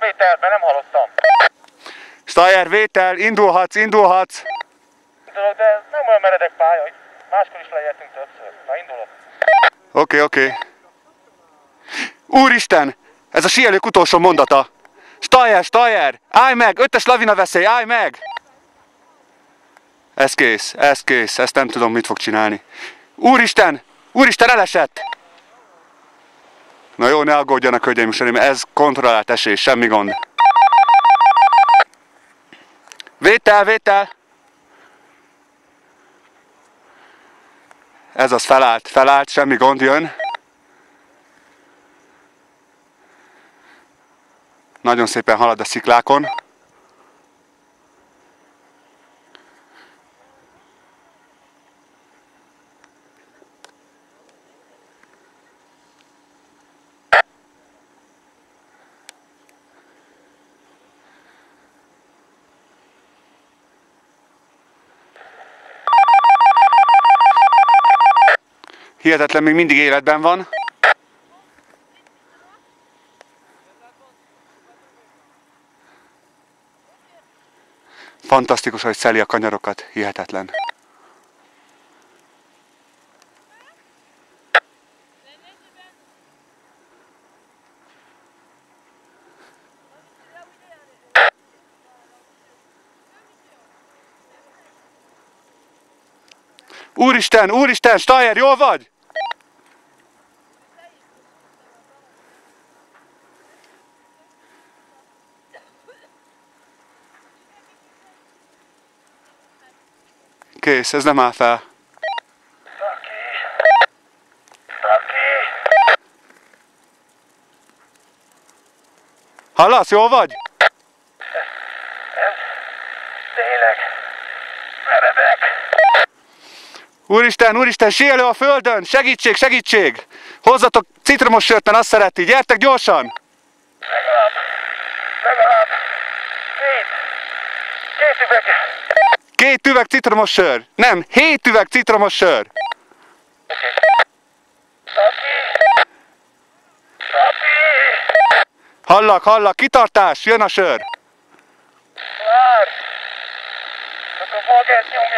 vétel, mert nem hallottam. Stajer, vétel, indulhatsz. Indulok, de nem olyan meredek pálya, hogy máskor is lejöttünk többször. Na, indulok. Oké. Úristen! Ez a síelők utolsó mondata. Stajer! Állj meg! 5-es lavina veszély, állj meg! Ez kész. Ezt nem tudom, mit fog csinálni. Úristen, elesett! Na jó, ne aggódjanak, hölgyeim és uraim, ez kontrollált esés, semmi gond. Vétel! Ez az felállt, semmi gond, jön. Nagyon szépen halad a sziklákon. Hihetetlen, még mindig életben van. Fantasztikus, hogy szeli a kanyarokat. Hihetetlen. Úristen, Stajer, jól vagy? Kész, ez nem áll fel. Hallasz, jól vagy? Ez tényleg meredek. Úristen, síelő a földön! Segítség! Hozzatok citromos sört, mert azt szereti. Gyertek gyorsan! Legalább két üveg. 2 üveg citromos sör. Nem, 7 üveg citromos sör. Hallak, kitartás, jön a sör. Várj! Csak a maget nyom